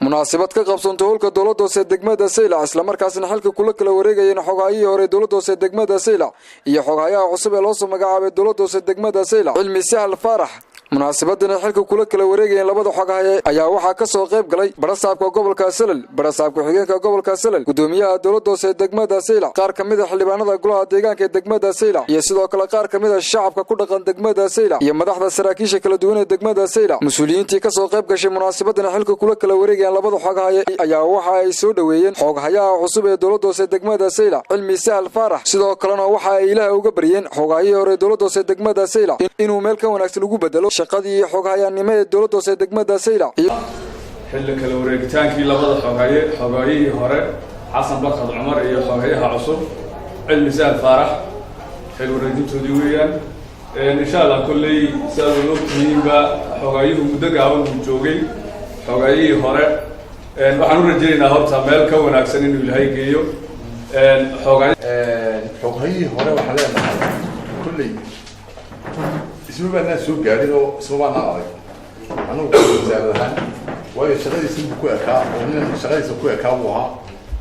munaasabad ka qabsantay howlka dowladda hoose degmada Saylac isla markaasna xilka kula kala wareegayeen xogaayihii hore dowladda hoose degmada Saylac iyo xogaayaha cusub ee loo soo magacaabay dowladda hoose degmada Saylac Cilmi Sahal Faarax munaasabadana xilka kula kala wareegayeen labada xogahay ayaa waxa ka soo qayb galay barasaabka gobolka Salal barasaabka xigeenka gobolka Salal gudoomiyaha dowladda hoose degmada Saylac qaar kamid ah xildhibaanada golaha deegaanka ee degmada Saylac iyo sidoo kale qaar kamid ah shacabka ku dhaqan degmada Saylac iyo madaxda saraakiisha kala duwan ee degmada Saylac mas'uuliyiintii ka soo qayb gashay munaasabadana xilka kula kala wareegayeen labada xogahay ayaa waxa ay soo dhaweeyeen xogayaha cusub ee dowladda hoose degmada Saylac Cilmi Sahal Faarax sidoo kalena waxa ay Ilaahay uga bariyeen xogaayihii hore dowladda hoose degmada Saylac inuu meel ka wanaagsan ugu bedelo shaqadii xogayaanimo ee dowladda hoose degmada Saylac xilli kala wareegitaankii labada xogaayihii hore Xasan Bakar Umar iyo xogayaha cusub Cilmi Sahal Faarax xil wareegitoodii weeyaan insha Allah kullay sidoo lugtiinba xogaayuhu muddo gaaban uu joogay xogaayihii hore waxaan u rajaynaynaa horta meel ka wanaagsan inuu Ilaahay geeyo xogaayihii hore waxa leenahay kullay isma baan soo gaarin oo isma baan arag anigu wasaaradahan way shaqadiisa ku ekaa oo nin shaqadiisa ku ekaa uu ahaa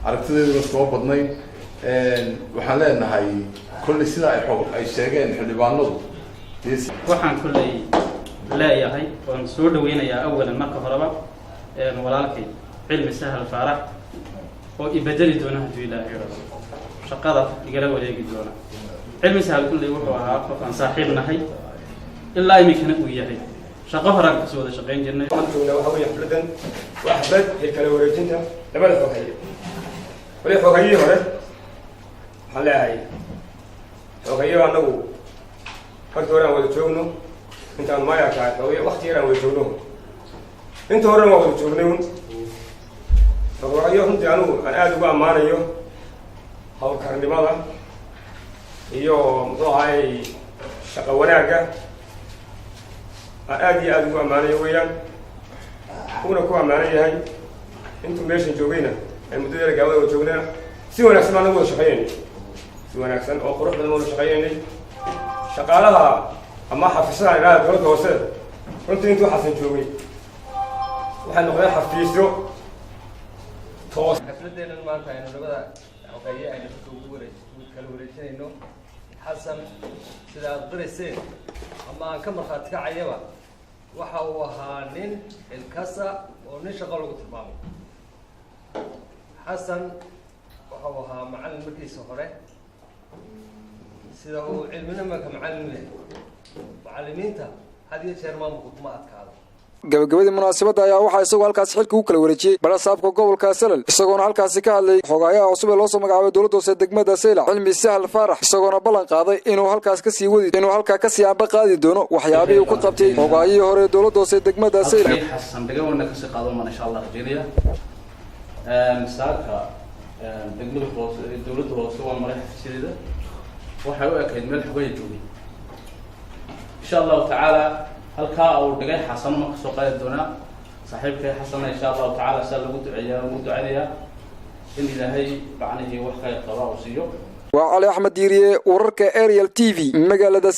aragtideedu soo badnay waxaan leenahay kullay sida ay sheegeen xildhibaanadu waxaan kullay leeyahay oo soo dhaweynayaa awalan marka horeba walaalkay Cilmi Sahal Faarax oo ibadali doona hadii Ilaahay rabo shaqada igala wareegi doona Cilmi Sahal kullay wuxuu ahaa qof aan saaxiib nahay ilaa imikana uu yahay shaqo horaan ka soo wada shaqeyn jirnay waxaan waxa weeye xuladan waxbad ee kala wareejinta labada xogaye wali xogaye hore halaay xogaye anagu halka hore wada joogno intaan ma yaa ka xogaye waqti yar wada joogno inta hore wada joognay xogaye runtii anigu aan aad ugu amaanayo hawlkarnimada iyo muxuu ahay shaqo wanaaga aad iyo aad ugu amaanayo weeyaan kuna ku amaanay yahay intuu meeshan joogayna ay muddo yar gaabada joognaa si wanaagsan baan ugu shaqeynay si wanaagsan oo qurux badan ugu shaqeynay shaqaalaha ama xafiisyada ilaa dowladda hoose runtii intuu xasan joogay waxaa noqday xafiisyo toos xafladeena maanta aynu labada xogaye aynu kala wareejinayno xasan sida aad qirayseen ama aan ka markhaati kacayaba waxa uu ahaa nin ilkasa oo nin shaqo lagu tilmaamay xasan waxa uu ahaa macallin markiisa hore sida uu cilmina marka macallin yahay macallimiinta had iyo jeer maamulku kuma adkaado gabagabadii munaasabada ayaa waxa isagoo halkaas xilka u kala wareejiyay barasaabka gobolka Salal isagoona halkaas ka hadlay xogayaha cusub ee loo soo magacaabay dowladda hoose degmada Saylac Cilmi Sahal Faarax isagoona ballan qaaday inuu halkaas ka sii amba qaadi doono waxyaabihii uu ka qabtay xogaayihii hore dowladda hoose degmada Saylac xasan dhagawna ka sii qaado insha Allah rajaynayaa saaka degmada hoose dowladda hoose waa maray xafiisyada waxa uu ekeyd meel xogay joogay insha Allah ta'ala halka uu dhagay xasan ma ka soo qaadi doona saaxiibkay xasan insha Allah ta'ala sal lagu duceeyaa in Ilaahay bacnahi wax khayr qaba oo siiyo waa Ali Axmed Diiriye wararka Ariel TV magaalada